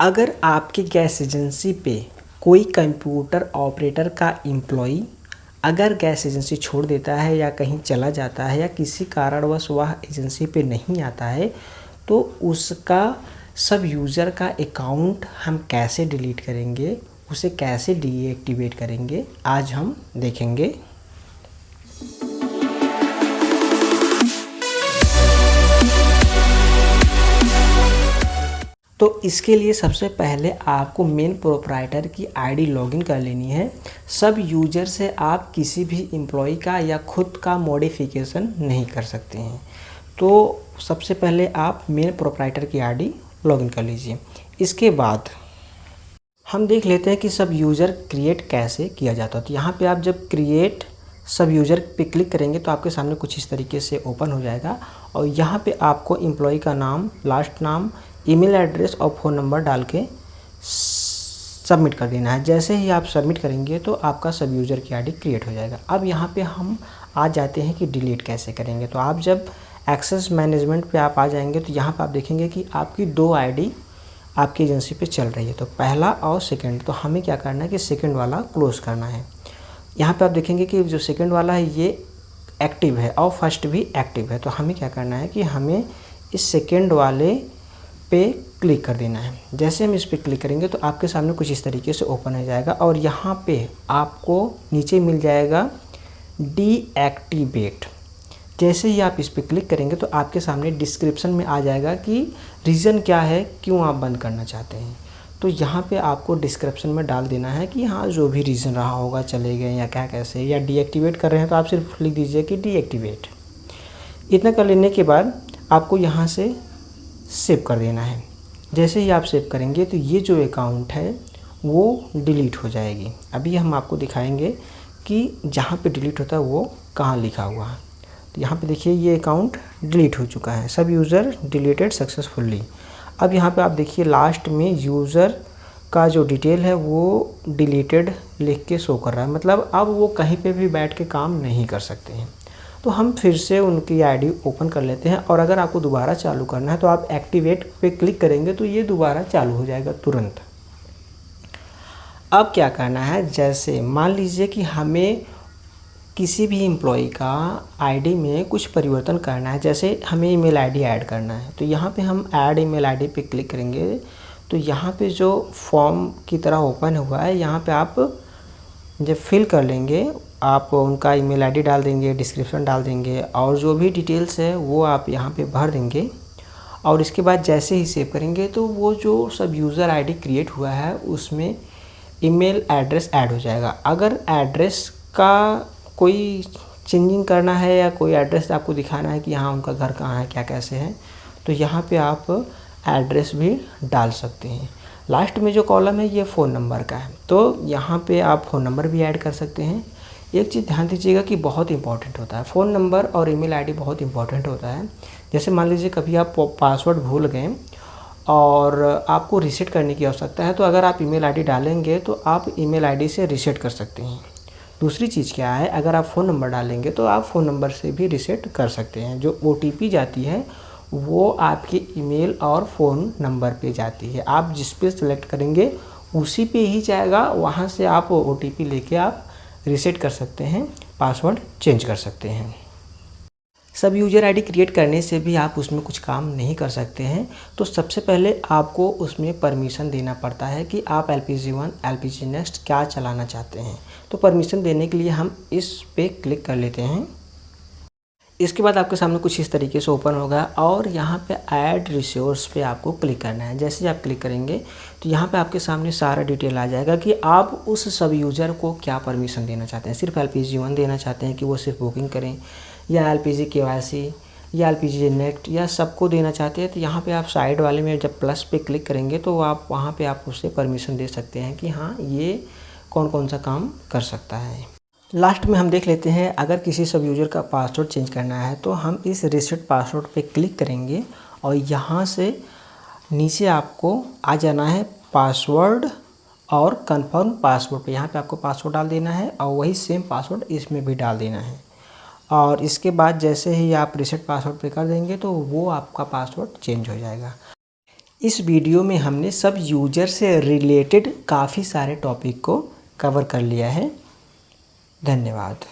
अगर आपकी gas agency पे कोई कंप्यूटर ऑपरेटर का एम्प्लॉई अगर गैस एजेंसी छोड़ देता है या कहीं चला जाता है या किसी कारणवश वह एजेंसी पे नहीं आता है तो उसका सब यूज़र का अकाउंट हम कैसे डिलीट करेंगे, उसे कैसे डीएक्टिवेट करेंगे, आज हम देखेंगे। तो इसके लिए सबसे पहले आपको मेन प्रोप्राइटर की आईडी लॉगिन कर लेनी है। सब यूज़र से आप किसी भी एम्प्लॉय का या खुद का मॉडिफिकेशन नहीं कर सकते हैं। तो सबसे पहले आप मेन प्रोप्राइटर की आईडी लॉगिन कर लीजिए। इसके बाद हम देख लेते हैं कि सब यूज़र क्रिएट कैसे किया जाता है। तो यहाँ पे आप जब क्रिएट सब यूज़र पे क्लिक करेंगे तो आपके सामने कुछ इस तरीके से ओपन हो जाएगा और यहाँ पे आपको एम्प्लॉय का नाम, लास्ट नाम, ईमेल एड्रेस और फ़ोन नंबर डाल के सबमिट कर देना है। जैसे ही आप सबमिट करेंगे तो आपका सब यूज़र की आईडी क्रिएट हो जाएगा। अब यहाँ पे हम आ जाते हैं कि डिलीट कैसे करेंगे। तो आप जब एक्सेस मैनेजमेंट पे आप आ जाएंगे तो यहाँ पे आप देखेंगे कि आपकी 2 आईडी आपकी एजेंसी पे चल रही है, तो पहला और सेकंड। तो हमें क्या करना है कि सेकंड वाला क्लोज़ करना है। यहाँ पे आप देखेंगे कि जो सेकंड वाला है ये एक्टिव है और फर्स्ट भी एक्टिव है। तो हमें क्या करना है कि हमें इस सेकंड वाले पे क्लिक कर देना है। जैसे हम इस पे क्लिक करेंगे तो आपके सामने कुछ इस तरीके से ओपन हो जाएगा और यहाँ पे आपको नीचे मिल जाएगा डीएक्टिवेट। जैसे ही आप इस पे क्लिक करेंगे तो आपके सामने डिस्क्रिप्शन में आ जाएगा कि रीज़न क्या है, क्यों आप बंद करना चाहते हैं। तो यहाँ पे आपको डिस्क्रिप्शन में डाल देना है कि हाँ जो भी रीज़न रहा होगा, चले गए या क्या कैसे, या डीएक्टिवेट कर रहे हैं तो आप सिर्फ लिख दीजिए कि डीएक्टिवेट। इतना कर लेने के बाद आपको यहाँ से सेव कर देना है। जैसे ही आप सेव करेंगे तो ये जो अकाउंट है वो डिलीट हो जाएगी। अभी हम आपको दिखाएंगे कि जहाँ पे डिलीट होता है वो कहाँ लिखा हुआ है। तो यहाँ पे देखिए ये अकाउंट डिलीट हो चुका है, सब यूज़र डिलीटेड सक्सेसफुली। अब यहाँ पे आप देखिए लास्ट में यूज़र का जो डिटेल है वो डिलीटेड लिख के शो कर रहा है, मतलब अब वो कहीं पे भी बैठ के काम नहीं कर सकते हैं। तो हम फिर से उनकी आईडी ओपन कर लेते हैं और अगर आपको दोबारा चालू करना है तो आप एक्टिवेट पे क्लिक करेंगे तो ये दोबारा चालू हो जाएगा तुरंत। अब क्या करना है, जैसे मान लीजिए कि हमें किसी भी एम्प्लॉय का आईडी में कुछ परिवर्तन करना है, जैसे हमें ईमेल आईडी ऐड करना है। तो यहाँ पे हम ऐड ईमेल आईडी पे क्लिक करेंगे तो यहाँ पे जो फॉर्म की तरह ओपन हुआ है यहाँ पे आप जब फिल कर लेंगे आप उनका ईमेल आईडी डाल देंगे, डिस्क्रिप्शन डाल देंगे और जो भी डिटेल्स है वो आप यहाँ पे भर देंगे। और इसके बाद जैसे ही सेव करेंगे तो वो जो सब यूज़र आईडी क्रिएट हुआ है उसमें ईमेल एड्रेस ऐड हो जाएगा। अगर एड्रेस का कोई चेंजिंग करना है या कोई एड्रेस आपको दिखाना है कि हाँ उनका घर कहाँ है, क्या कैसे है, तो यहाँ पे आप एड्रेस भी डाल सकते हैं। लास्ट में जो कॉलम है ये फ़ोन नंबर का है, तो यहाँ पे आप फ़ोन नंबर भी ऐड कर सकते हैं। एक चीज़ ध्यान दीजिएगा कि बहुत इंपॉर्टेंट होता है, फ़ोन नंबर और ईमेल आईडी बहुत इंपॉर्टेंट होता है। जैसे मान लीजिए कभी आप पासवर्ड भूल गए और आपको रीसेट करने की आवश्यकता है, तो अगर आप ईमेल आईडी डालेंगे तो आप ईमेल आईडी से रीसेट कर सकते हैं। दूसरी चीज़ क्या है, अगर आप फ़ोन नंबर डालेंगे तो आप फ़ोन नंबर से भी रीसेट कर सकते हैं। जो ओटीपी जाती है वो आपके ईमेल और फ़ोन नंबर पे जाती है, आप जिस पे सेलेक्ट करेंगे उसी पे ही जाएगा, वहाँ से आप ओटीपी लेके आप रीसेट कर सकते हैं, पासवर्ड चेंज कर सकते हैं। सब यूज़र आईडी क्रिएट करने से भी आप उसमें कुछ काम नहीं कर सकते हैं। तो सबसे पहले आपको उसमें परमिशन देना पड़ता है कि आप LPG1 LPG नेक्स्ट क्या चलाना चाहते हैं। तो परमिशन देने के लिए हम इस पे क्लिक कर लेते हैं। इसके बाद आपके सामने कुछ इस तरीके से ओपन होगा और यहाँ पे ऐड रिसोर्स पे आपको क्लिक करना है। जैसे ही आप क्लिक करेंगे तो यहाँ पे आपके सामने सारा डिटेल आ जाएगा कि आप उस सब यूज़र को क्या परमिशन देना चाहते हैं। सिर्फ LPG1 देना चाहते हैं कि वो सिर्फ बुकिंग करें, या LPG KYC या LPG नेक्स्ट, या सबको देना चाहते हैं। तो यहाँ पे आप साइड वाले में जब प्लस पे क्लिक करेंगे तो आप वहाँ पे आप उससे परमिशन दे सकते हैं कि हाँ ये कौन कौन सा काम कर सकता है। लास्ट में हम देख लेते हैं, अगर किसी सब यूज़र का पासवर्ड चेंज करना है तो हम इस रीसेट पासवर्ड पे क्लिक करेंगे और यहाँ से नीचे आपको आ जाना है पासवर्ड और कंफर्म पासवर्ड पे। यहाँ पे आपको पासवर्ड डाल देना है और वही सेम पासवर्ड इसमें भी डाल देना है। और इसके बाद जैसे ही आप रीसेट पासवर्ड पे कर देंगे तो वो आपका पासवर्ड चेंज हो जाएगा। इस वीडियो में हमने सब यूजर से रिलेटेड काफ़ी सारे टॉपिक को कवर कर लिया है। धन्यवाद।